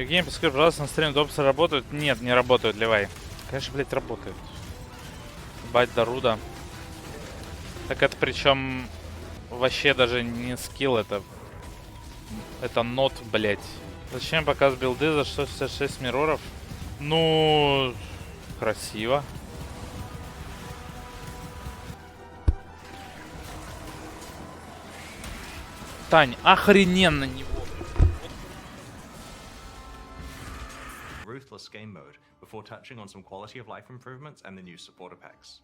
Евгений, подскажи, пожалуйста, на стриме допсы работают? Нет, не работают, Ливай. Конечно, блядь, работает. Бать Даруда. Так это причем вообще даже не скилл, это нот, блядь. Зачем показ билды за 166 мирроров? Ну, красиво. Тань, охрененно не. Ruthless game mode before touching on some quality of life improvements and the new supporter packs.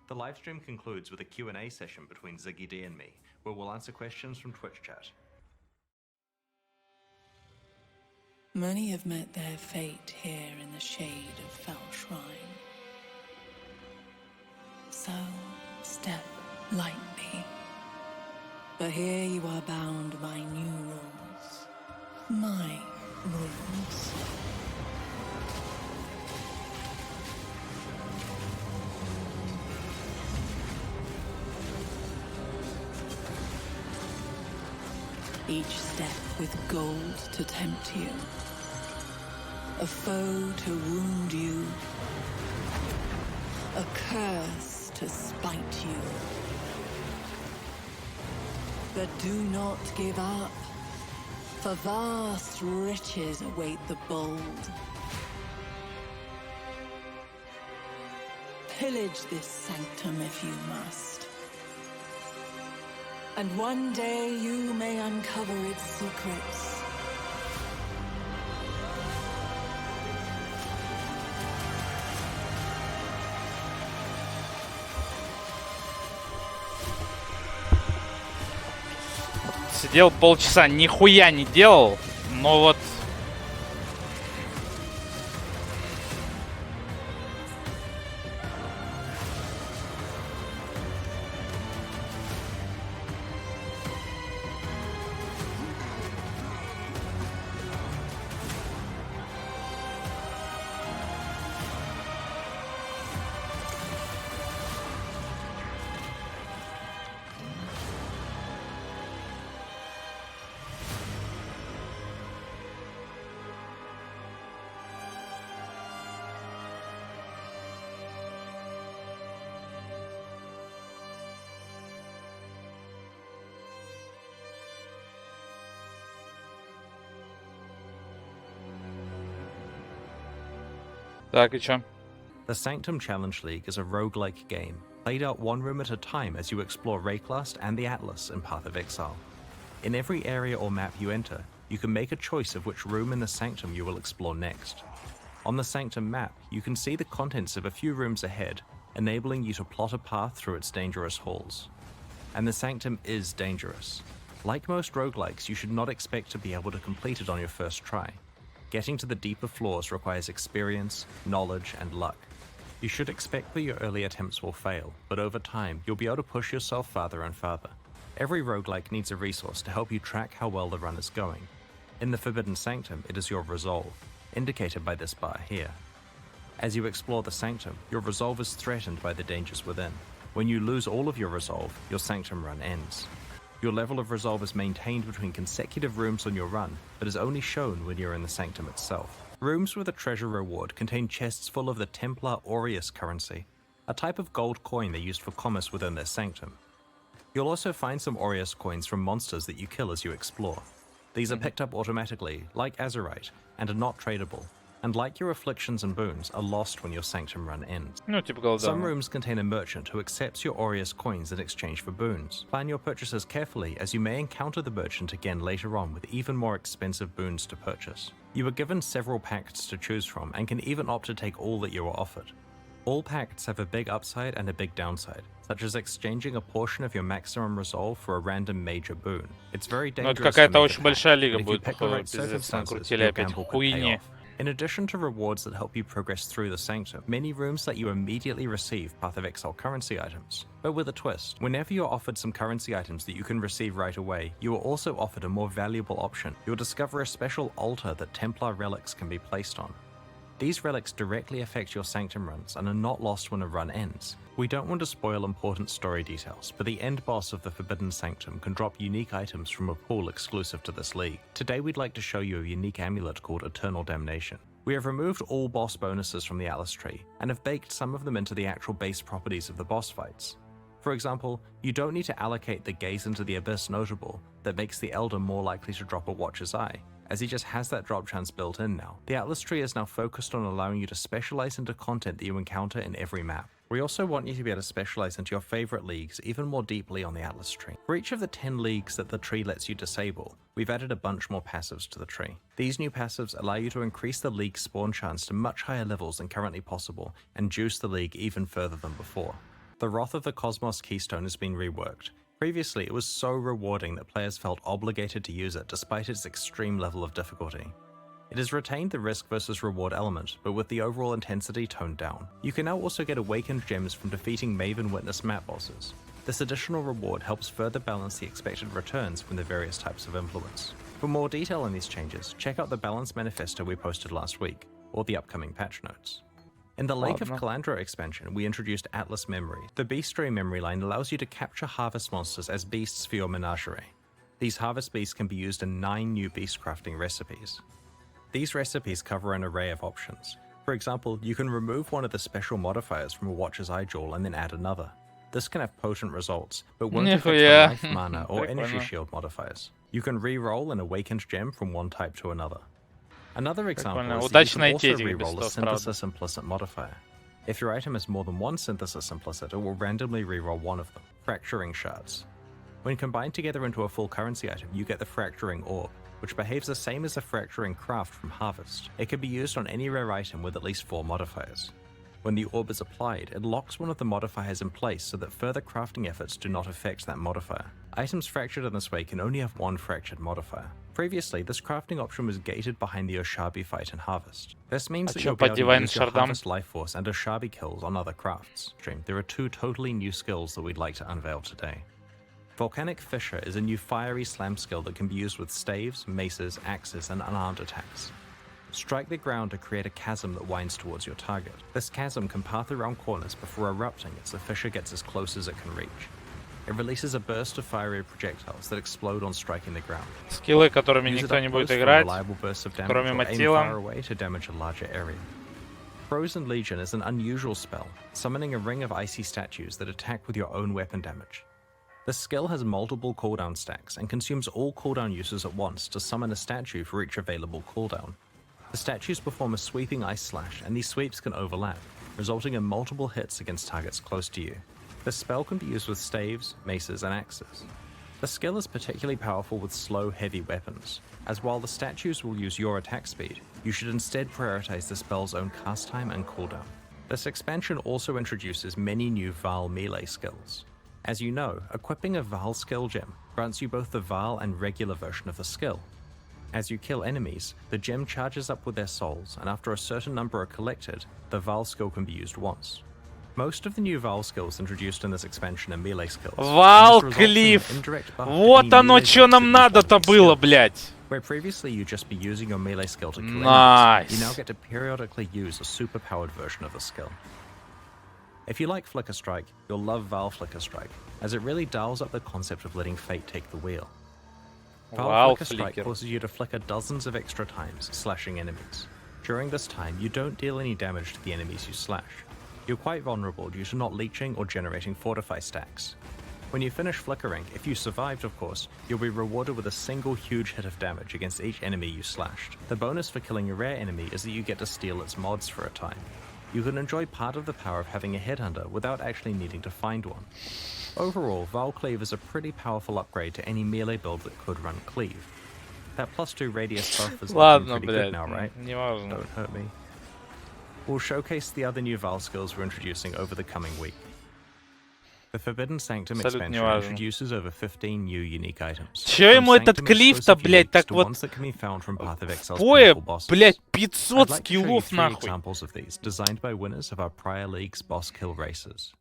The livestream concludes with a Q&A session between Ziggy D and me, where we'll answer questions from Twitch chat. Many have met their fate here in the shade of Fell Shrine. So, step lightly. But here you are bound by new rules. My rules. Each step with gold to tempt you. A foe to wound you. A curse to spite you. But do not give up, for vast riches await the bold. Pillage this sanctum if you must. And one day you may uncover its secrets. Сидел полчаса, нихуя не делал, но вот... Так, и чё? The Sanctum Challenge League is a roguelike game, played out one room at a time as you explore Rayclast and the Atlas in Path of Exile. In every area or map you enter, you can make a choice of which room in the Sanctum you will explore next. On the Sanctum map, you can see the contents of a few rooms ahead, enabling you to plot a path through its dangerous halls. And the Sanctum is dangerous. Like most roguelikes, you should not expect to be able to complete it on your first try. Getting to the deeper floors requires experience, knowledge, and luck. You should expect that your early attempts will fail, but over time, you'll be able to push yourself farther and farther. Every roguelike needs a resource to help you track how well the run is going. In the Forbidden Sanctum, it is your resolve, indicated by this bar here. As you explore the Sanctum, your resolve is threatened by the dangers within. When you lose all of your resolve, your Sanctum run ends. Your level of resolve is maintained between consecutive rooms on your run, but is only shown when you're in the Sanctum itself. Rooms with a treasure reward contain chests full of the Templar Aureus currency, a type of gold coin they used for commerce within their Sanctum. You'll also find some Aureus coins from monsters that you kill as you explore. These are picked up automatically, like Azurite, and are not tradable, and like your afflictions and boons, are lost when your Sanctum run ends. Ну, типа голодал. Some rooms contain a merchant who accepts your Aureus coins in exchange for boons. Plan your purchases carefully, as you may encounter the merchant again later on with even more expensive boons to purchase. You are given several pacts to choose from, and can even opt to take all that you are offered. All pacts have a big upside and a big downside, such as exchanging a portion of your maximum resolve for a random major boon. It's very Ну, это dangerous to какая-то make очень a большая pact, лига but if you будет, pick the походу, right пиздец, circumstances, накрутили your опять gamble could pay хуйни. off. In addition to rewards that help you progress through the Sanctum, many rooms let you immediately receive Path of Exile currency items. But with a twist, whenever you're offered some currency items that you can receive right away, you are also offered a more valuable option. You'll discover a special altar that Templar relics can be placed on. These relics directly affect your Sanctum runs and are not lost when a run ends. We don't want to spoil important story details, but the end boss of the Forbidden Sanctum can drop unique items from a pool exclusive to this league. Today we'd like to show you a unique amulet called Eternal Damnation. We have removed all boss bonuses from the Atlas tree, and have baked some of them into the actual base properties of the boss fights. For example, you don't need to allocate the Gaze into the Abyss notable that makes the Elder more likely to drop a Watcher's Eye, as he just has that drop chance built in now. The Atlas tree is now focused on allowing you to specialize into content that you encounter in every map. We also want you to be able to specialize into your favorite leagues even more deeply on the Atlas tree. For each of the 10 leagues that the tree lets you disable, we've added a bunch more passives to the tree. These new passives allow you to increase the league's spawn chance to much higher levels than currently possible, and juice the league even further than before. The Wrath of the Cosmos keystone has been reworked. Previously, it was so rewarding that players felt obligated to use it despite its extreme level of difficulty. It has retained the risk versus reward element, but with the overall intensity toned down. You can now also get awakened gems from defeating Maven Witness map bosses. This additional reward helps further balance the expected returns from the various types of influence. For more detail on these changes, check out the Balance Manifesto we posted last week, or the upcoming patch notes. In the Lake of Calandra expansion, we introduced Atlas Memory. The Beastray memory line allows you to capture harvest monsters as beasts for your menagerie. These harvest beasts can be used in 9 new beast crafting recipes. These recipes cover an array of options. For example, you can remove one of the special modifiers from a Watcher's Eye jewel and then add another. This can have potent results, but won't affect the life, mana, or energy shield modifiers. You can re-roll an awakened gem from one type to another. Another example is that you can also re-roll a Synthesis Implicit modifier. If your item has more than one Synthesis Implicit, it will randomly re-roll one of them, Fracturing Shards. When combined together into a full currency item, you get the Fracturing Orb, which behaves the same as the Fracturing Craft from Harvest. It can be used on any rare item with at least 4 modifiers. When the orb is applied, it locks one of the modifiers in place so that further crafting efforts do not affect that modifier. Items fractured in this way can only have one fractured modifier. Previously, this crafting option was gated behind the Oshabi fight in Harvest. This means that you'll be able to use your Harvest Life Force and Oshabi kills on other crafts. There are 2 totally new skills that we'd like to unveil today. Volcanic Fissure is a new fiery slam skill that can be used with staves, maces, axes, and unarmed attacks. Strike the ground to create a chasm that winds towards your target. This chasm can path around corners before erupting as the fissure gets as close as it can reach. It releases a burst of fiery projectiles that explode on striking the ground. Скиллы, которыми никто не будет играть, кроме Матила. To damage a larger area. Frozen Legion is an unusual spell, summoning a ring of icy statues that attack with your own weapon damage. This skill has multiple cooldown stacks and consumes all cooldown uses at once to summon a statue for each available cooldown. The statues perform a sweeping ice slash, and these sweeps can overlap, resulting in multiple hits against targets close to you. This spell can be used with staves, maces, and axes. The skill is particularly powerful with slow, heavy weapons, as while the statues will use your attack speed, you should instead prioritize the spell's own cast time and cooldown. This expansion also introduces many new Vaal melee skills. As you know, equipping a Vaal skill gem grants you both the Vaal and regular version of the skill. As you kill enemies, the gem charges up with their souls, and after a certain number are collected, the Vaal skill can be used once. Most of the new Vaal skills introduced in this expansion are melee skills. Vaal Cliff! Вот оно, что нам надо-то было, блядь! Where previously you'd just be using your melee skill to kill enemies, you now get to periodically use a super-powered version of the skill. If you like Flicker Strike, you'll love Vaal Flicker Strike, as it really dials up the concept of letting fate take the wheel. Vaal Flicker Strike causes you to flicker dozens of extra times, slashing enemies. During this time, you don't deal any damage to the enemies you slash. You're quite vulnerable due to not leeching or generating fortify stacks. When you finish flickering, if you survived of course, you'll be rewarded with a single huge hit of damage against each enemy you slashed. The bonus for killing a rare enemy is that you get to steal its mods for a time. You can enjoy part of the power of having a headhunter without actually needing to find one. Overall, Vaal Cleave is a pretty powerful upgrade to any melee build that could run Cleave. That +2 radius buff is looking pretty good now, right? Don't hurt me. We'll showcase the other new Vaal skills we're introducing over the coming week. The Forbidden Sanctum expansion introduces over 15 new unique items. Чё ему этот Клифф-то, блядь, так вот... Поя, блядь, 500 скиллов, нахуй. Examples of these, designed by winners of our prior league's boss kill races.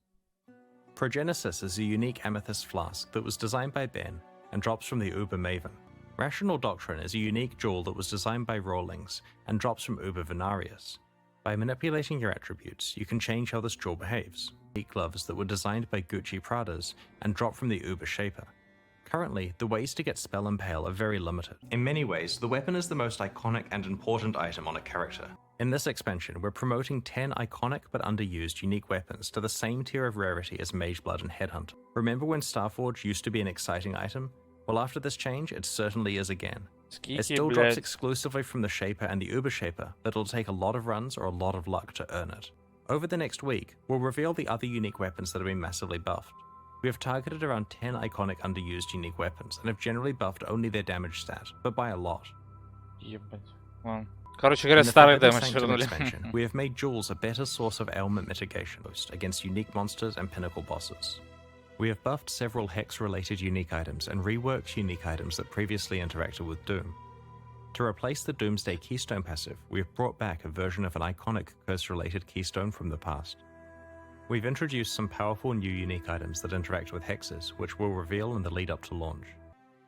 Progenesis is a unique amethyst flask that was designed by Ben and drops from the Uber Maven. Rational Doctrine is a unique jewel that was designed by Rawlings and drops from Uber Venarius. By manipulating your attributes, you can change how this jewel behaves. Unique gloves that were designed by Gucci Pradas and dropped from the Uber Shaper. Currently, the ways to get Spell Impale are very limited. In many ways, the weapon is the most iconic and important item on a character. In this expansion, we're promoting 10 iconic but underused unique weapons to the same tier of rarity as Mageblood and Headhunt. Remember when Starforge used to be an exciting item? Well, after this change, it certainly is again. It still drops exclusively from the Shaper and the Uber Shaper, but it'll take a lot of runs or a lot of luck to earn it. Over the next week, we'll reveal the other unique weapons that have been massively buffed. We have targeted around 10 iconic underused unique weapons and have generally buffed only their damage stat, but by a lot. Короче говоря, старый дэмэдж Sanctum вернули. expansion, we have made jewels a better source of ailment mitigation against unique monsters and pinnacle bosses. We have buffed several Hex-related unique items and reworked unique items that previously interacted with Doom. To replace the Doomsday Keystone passive, we have brought back a version of an iconic Curse-related Keystone from the past. We've introduced some powerful new unique items that interact with Hexes, which we'll reveal in the lead up to launch.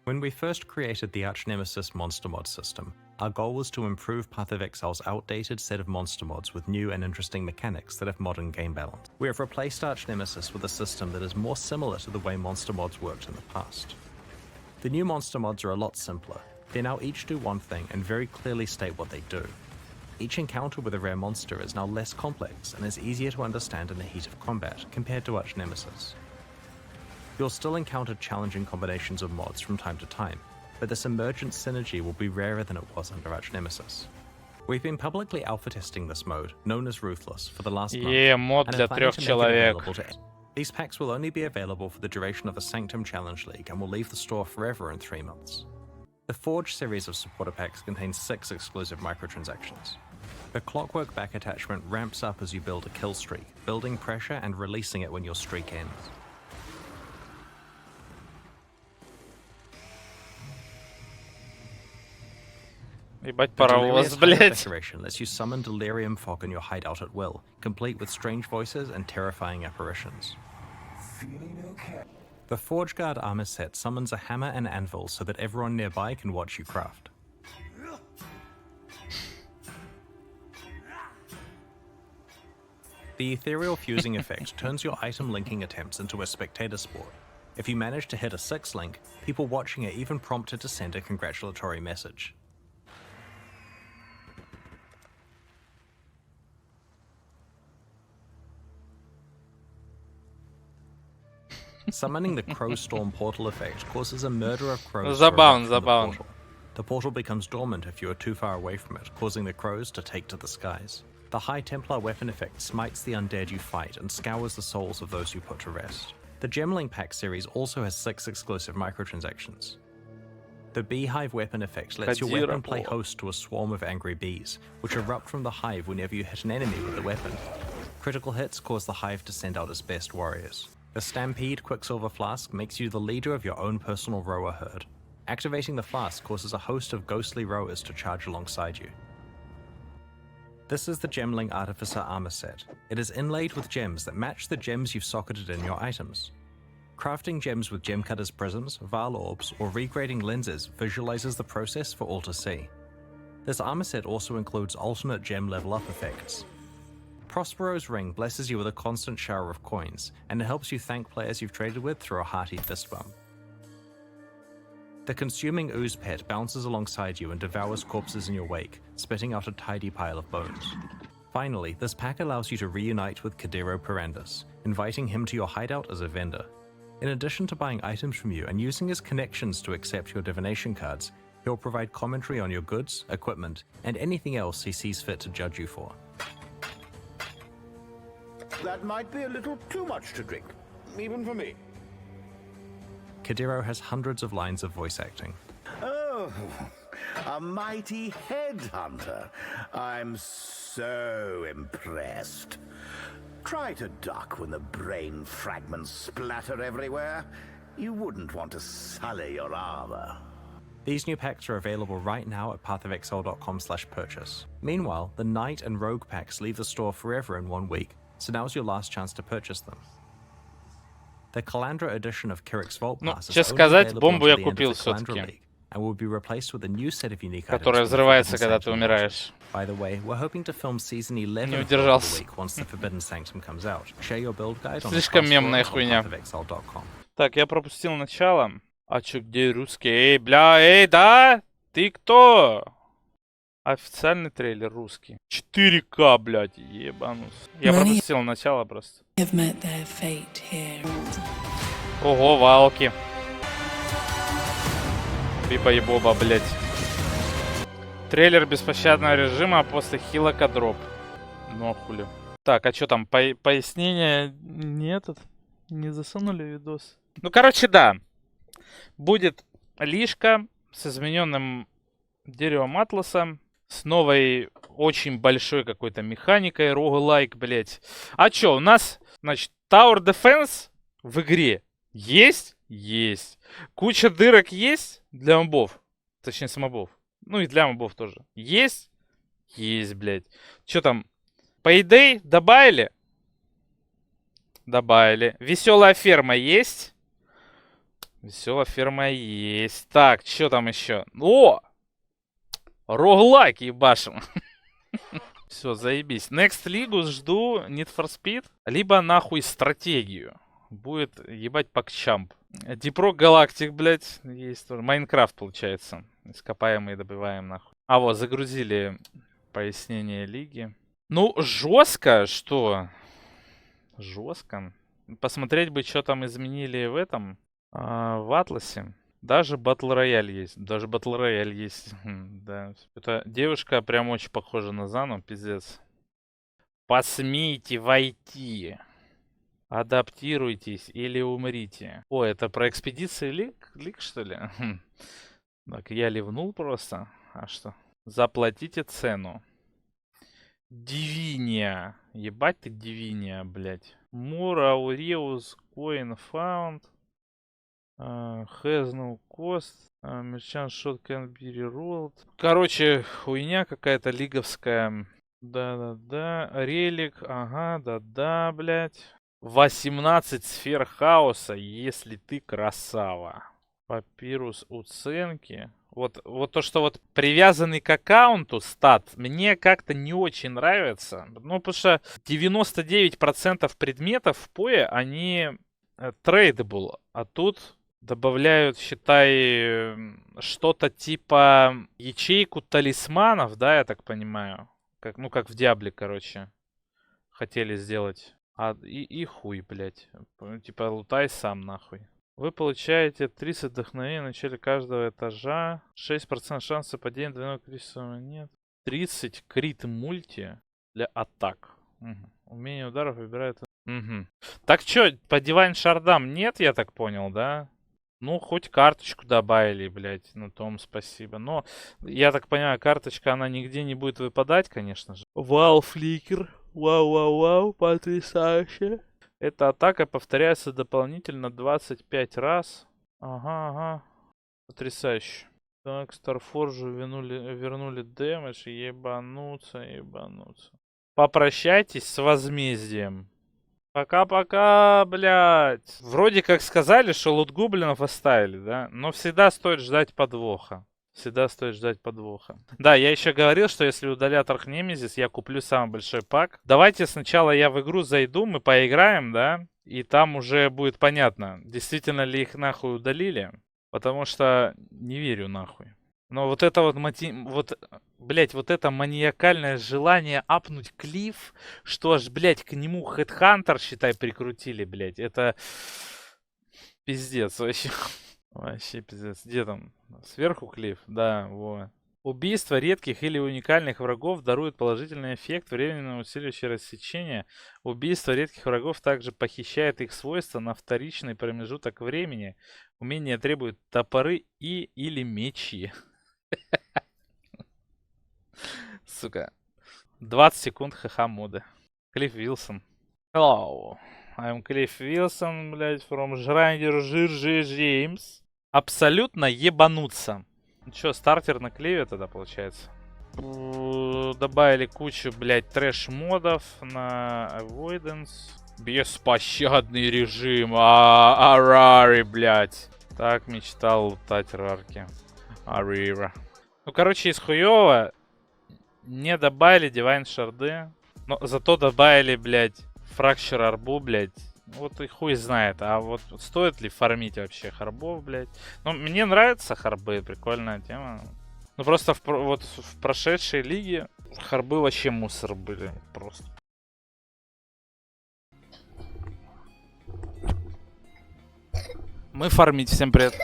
When we first created the Arch-Nemesis monster mod system, our goal was to improve Path of Exile's outdated set of monster mods with new and interesting mechanics that have modern game balance. We have replaced Arch-Nemesis with a system that is more similar to the way monster mods worked in the past. The new monster mods are a lot simpler. They now each do one thing and very clearly state what they do. Each encounter with a rare monster is now less complex and is easier to understand in the heat of combat compared to Arch-Nemesis. You'll still encounter challenging combinations of mods from time to time, but this emergent synergy will be rarer than it was under Arch-Nemesis. We've been publicly alpha testing this mode, known as Ruthless, for the last month, Мод and для are planning трех to make it available человек. to. These packs will only be available for the duration of the Sanctum Challenge League and will leave the store forever in 3 months. The Forge series of supporter packs contains 6 exclusive microtransactions. The Clockwork back attachment ramps up as you build a kill streak, building pressure and releasing it when your streak ends. Ебать, The паровоз, Delirious Hideout блять. decoration lets you summon delirium fog in your hideout at will, complete with strange voices and terrifying apparitions. The Forge Guard armor set summons a hammer and anvil so that everyone nearby can watch you craft. The ethereal fusing effect turns your item linking attempts into a spectator sport. If you manage to hit a 6 link, people watching are even prompted to send a congratulatory message. Summoning the Crow Storm portal effect causes a murder of crows to Забавно, erupt from the забавно. portal. The portal becomes dormant if you are too far away from it, causing the crows to take to the skies. The High Templar weapon effect smites the undead you fight and scours the souls of those you put to rest. The Gemling Pack series also has 6 exclusive microtransactions. The Beehive weapon effect lets your weapon play host to a swarm of angry bees, which erupt from the hive whenever you hit an enemy with the weapon. Critical hits cause the hive to send out its best warriors. The Stampede Quicksilver Flask makes you the leader of your own personal rower herd. Activating the flask causes a host of ghostly rowers to charge alongside you. This is the Gemling Artificer armor set. It is inlaid with gems that match the gems you've socketed in your items. Crafting gems with Gem Cutter's prisms, Val orbs, or regrading lenses visualizes the process for all to see. This armor set also includes alternate gem level up effects. Prospero's ring blesses you with a constant shower of coins, and it helps you thank players you've traded with through a hearty fist bump. The Consuming Ooze pet bounces alongside you and devours corpses in your wake, spitting out a tidy pile of bones. Finally, this pack allows you to reunite with Kadiro Perandus, inviting him to your hideout as a vendor. In addition to buying items from you and using his connections to accept your divination cards, he'll provide commentary on your goods, equipment, and anything else he sees fit to judge you for. That might be a little too much to drink, even for me. Kadiro has hundreds of lines of voice acting. Oh, a mighty headhunter. I'm so impressed. Try to duck when the brain fragments splatter everywhere. You wouldn't want to sully your armor. These new packs are available right now at pathofexile.com/purchase. Meanwhile, the Knight and Rogue packs leave the store forever in 1 week, so now's your last chance to purchase them. The Calandra edition of Kirik's Vault Ну, Pass is честно only сказать, available бомбу я until the end купил of the Calandra всё-таки. League. and will be replaced with a new set of unique items. Которая from the взрывается, Forbidden когда ты Sanctum умираешь. By the way, we're hoping to film season 11 Не of Poходу удержался. the week once the Forbidden Sanctum comes out. Share your build guide on Слишком the мемная cross хуйня. forums on pathofexile.com. Так, я пропустил начало. А чё, где русский? Эй, бля, эй, да? Ты кто? Официальный трейлер русский. 4К, блядь, ебанус. Я Many пропустил начало просто. have met their fate here. Ого, валки. Биба-ебоба, блядь. Трейлер беспощадного режима после хилока дроп. Ну, хули. Так, а что там, пояснения нет? Не засунули видос? Ну, короче, да. Будет лишка с измененным деревом атласа. С новой, очень большой какой-то механикой. Роглайк, блядь. А чё, у нас, значит, Tower Defense в игре есть? Есть. Куча дырок есть для мобов. Точнее, самобов. Ну и для мобов тоже. Есть? Есть, блядь. Чё там? Payday добавили? Добавили. Веселая ферма есть? Веселая ферма есть. Так, что там еще? О! Роглайк ебашим. Все, заебись. Next Лигу жду Need for Speed. Либо нахуй стратегию. Будет ебать пакчамп. Дипрок Галактик, блядь, есть тоже. Майнкрафт, получается. Ископаемые добываем, нахуй. А вот, загрузили пояснение Лиги. Ну, жестко, что? Жестко. Посмотреть бы, что там изменили в этом. В Атласе. Даже батл рояль есть. Даже батл рояль есть. Да. Эта девушка прям очень похожа на Зану, пиздец. Посмейте войти. Адаптируйтесь или умрите. О, это про экспедиции Лиг, что ли? Так, я ливнул просто. А что? Заплатите цену. Дивиния. Ебать ты Дивиния, блядь. Мур, Ауреус, Coin Found. Has no cost. Merchant shot can be rerolled. Короче, хуйня какая-то лиговская. Да-да-да. Релик. Ага, да-да, блядь. 18 сфер хаоса, если ты красава. Папирус уценки. Вот то, что вот привязанный к аккаунту стат, мне как-то не очень нравится. Ну, потому что 99% предметов в PoE, они tradable. А тут добавляют, считай, что-то типа ячейку талисманов, да, я так понимаю. Как, ну, как в Диабле, короче, хотели сделать. И хуй, блядь. Типа, лутай сам, нахуй. Вы получаете 30 вдохновений в начале каждого этажа. 6% шанса падения двойного количества монет. 30 крит мульти для атак. Угу. Умение ударов выбирает... Угу. Так чё, по дивайн шардам нет, я так понял, да? Ну, хоть карточку добавили, блядь. Ну, том спасибо. Но, я так понимаю, карточка, она нигде не будет выпадать, конечно же. Вау, фликер. Вау, потрясающе. Эта атака повторяется дополнительно 25 раз. Ага. Потрясающе. Так, Старфоржу вернули дэмэдж. Ебануться. Попрощайтесь с возмездием. Пока-пока, блядь. Вроде как сказали, что лут гоблинов оставили, да? Но всегда стоит ждать подвоха. Да, я еще говорил, что если удалят Архнемезис, я куплю самый большой пак. Давайте сначала я в игру зайду, мы поиграем, да? И там уже будет понятно, действительно ли их нахуй удалили. Потому что не верю нахуй. Но вот это вот это маниакальное желание апнуть Клифф, что аж, блядь, к нему Хедхантер, считай, прикрутили, блядь. Это пиздец вообще. Вообще пиздец. Где там? Сверху Клифф? Да, вот. Убийство редких или уникальных врагов дарует положительный эффект, временно усиливающий рассечение. Убийство редких врагов также похищает их свойства на вторичный промежуток времени. Умение требует топоры или мечи. Сука. 20 секунд ха-ха моды. Клифф Вилсон. Hello. I'm Cliff Wilson, блядь, from Жрайдер Джеймс. Абсолютно ебануться. Ну чё, стартер на Клеве тогда получается? Добавили кучу, блядь, трэш-модов на Avoidance. Беспощадный режим. Арари, блядь. Так мечтал лутать рарки. Арира. Ну, короче, из хуёва не добавили дивайн шарды. Но зато добавили, блядь, фракчер арбу, блядь. Вот и хуй знает. А вот стоит ли фармить вообще харбов, блядь? Ну, мне нравятся харбы, прикольная тема. Ну, просто вот в прошедшей лиге харбы вообще мусор были. Просто. Мы фармить, всем привет.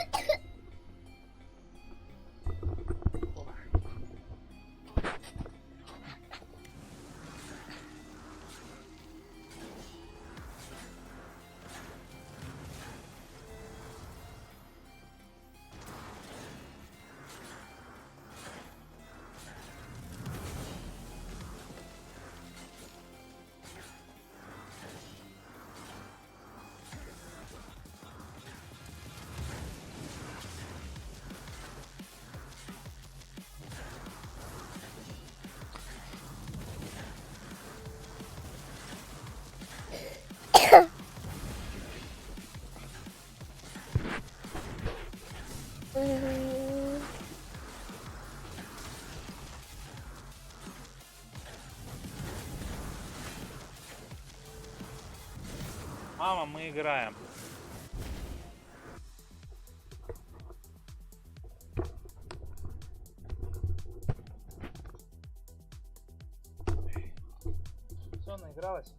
Мама, мы играем. Все, наигралась?